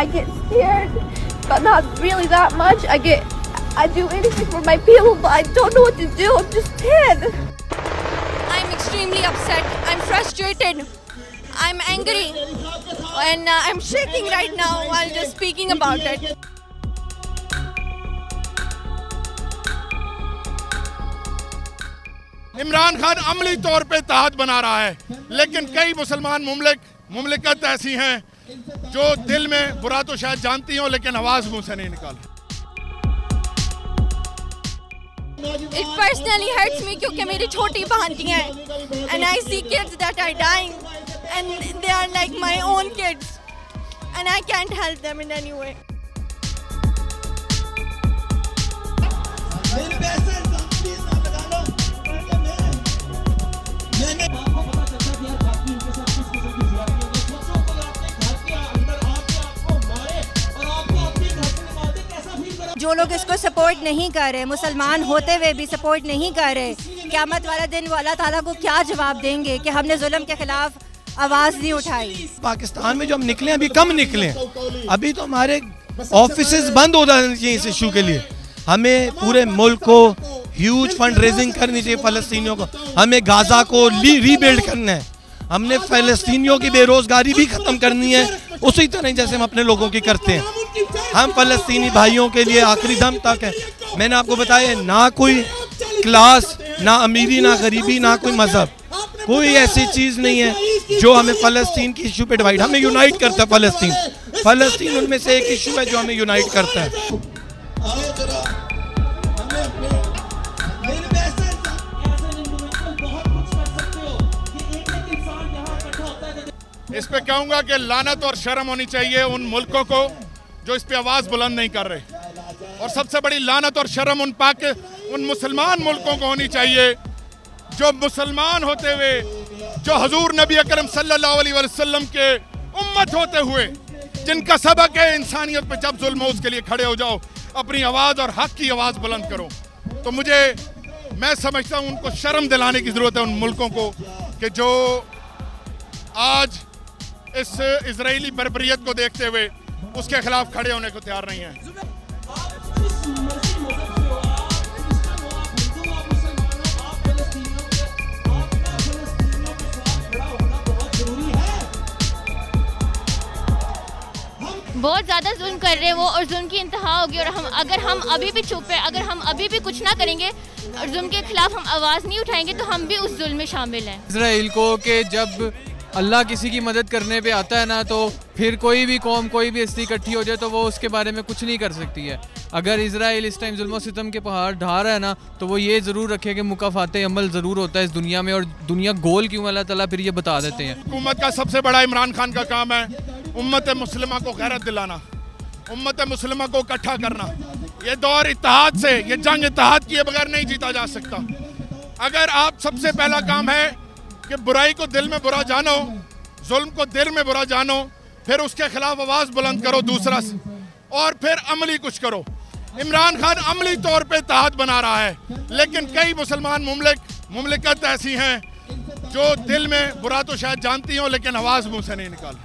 I get scared, but not really that much. I do anything for my people, but I don't know what to do. I'm just 10. I'm extremely upset. I'm frustrated. I'm angry. And I'm shaking right now while just speaking about it. Imran Khan अमली तौर पे इत्तेहाद बना रहा है, लेकिन कई मुसलमान मुमलिकत ऐसी हैं जो दिल में बुरा तो शायद जानती हों लेकिन आवाज़ मुंह से नहीं निकालती। It personally hurts me क्योंकि मेरी छोटी भांजियाँ हैं and I see kids that are dying and they are like my own kids and I can't help them in any way. जो लोग इसको सपोर्ट नहीं कर रहे, मुसलमान होते हुए भी सपोर्ट नहीं कर रहे, क़यामत वाला दिन वो अल्लाह ताला को क्या जवाब देंगे कि हमने जुल्म के खिलाफ आवाज़ नहीं उठाई। पाकिस्तान में जो हम निकले अभी कम निकले, अभी तो हमारे ऑफिसेज बंद हो जाने चाहिए इस इशू के लिए। हमें पूरे मुल्क को ह्यूज फंड रेजिंग करनी चाहिए, फ़लस्तीनियों को, हमें गाज़ा को रीबिल्ड करना है, हमने फ़लस्तीनियों की बेरोज़गारी भी ख़त्म करनी है उसी तरह जैसे हम अपने लोगों की करते हैं। हम फ़लस्तीनी भाइयों के लिए आखिरी दम तक है। मैंने आपको बताया ना कोई क्लास, ना अमीरी, ना गरीबी, ना कोई मज़हब, कोई ऐसी चीज़ नहीं है जो हमें फ़लस्तीन की इशू पे डिवाइड, हमें यूनाइट करता है। फ़लस्तीन उनमें से एक इशू है जो हमें यूनाइट करता है। इस पे कहूँगा कि लानत और शर्म होनी चाहिए उन मुल्कों को जो इस पे आवाज़ बुलंद नहीं कर रहे, और सबसे बड़ी लानत और शर्म उन मुसलमान मुल्कों को होनी चाहिए जो मुसलमान होते हुए, जो हजूर नबी अकरम सल्लल्लाहु अलैहि वसल्लम के उम्मत होते हुए, जिनका सबक है इंसानियत पे जब जुल्म हो उसके लिए खड़े हो जाओ, अपनी आवाज़ और हक की आवाज़ बुलंद करो। तो मैं समझता हूँ उनको शर्म दिलाने की ज़रूरत है उन मुल्कों को कि जो आज इस इसराइली बर्बरियत को देखते हुए उसके खिलाफ खड़े होने को तैयार नहीं है। बहुत ज़्यादा जुल्म कर रहे हैं वो, और जुल्म की इंतहा होगी, और अगर हम अभी भी चुप हैं, अगर हम अभी भी कुछ ना करेंगे और जुल्म के खिलाफ हम आवाज़ नहीं उठाएंगे तो हम भी उस जुल्म में शामिल हैं। इसराइल को कि जब अल्लाह किसी की मदद करने पे आता है ना, तो फिर कोई भी कौम, कोई भी हस्ती इकट्ठी हो जाए तो वो उसके बारे में कुछ नहीं कर सकती है। अगर इसराइल इस टाइम जुल्म सितम के पहाड़ ढा रहा है ना, तो वो ये ज़रूर रखे कि मुकाफ़ात अमल ज़रूर होता है इस दुनिया में, और दुनिया गोल क्यों अल्लाह ताला फिर ये बता देते हैं। हुकूमत का सबसे बड़ा इमरान खान का काम है उम्मत मुस्लिमा को गैरत दिलाना, उम्मत मुस्लिमा को इकट्ठा करना। ये दौर इत्तेहाद से, ये जंग इत्तेहाद किए बगैर नहीं जीता जा सकता। अगर आप सबसे पहला काम है कि बुराई को दिल में बुरा जानो, जुल्म को दिल में बुरा जानो, फिर उसके खिलाफ आवाज़ बुलंद करो दूसरा, और फिर अमली कुछ करो। इमरान खान अमली तौर पे इत्तेहाद बना रहा है, लेकिन कई मुसलमान मुमलिकत ऐसी हैं जो दिल में बुरा तो शायद जानती हों लेकिन आवाज़ मुंह से नहीं निकालती।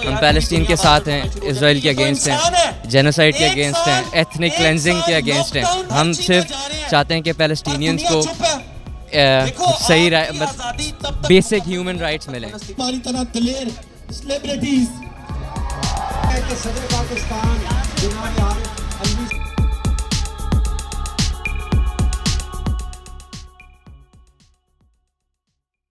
हम पैलेस्टीन के साथ हैं, इसराइल के अगेंस्ट हैं, जेनोसाइड के अगेंस्ट हैं, एथनिक क्लेंजिंग के अगेंस्ट हैं। हम सिर्फ चाहते हैं कि पैलेस्टीनियंस को सही बेसिक ह्यूमन राइट्स मिलें। सेलिब्रिटीज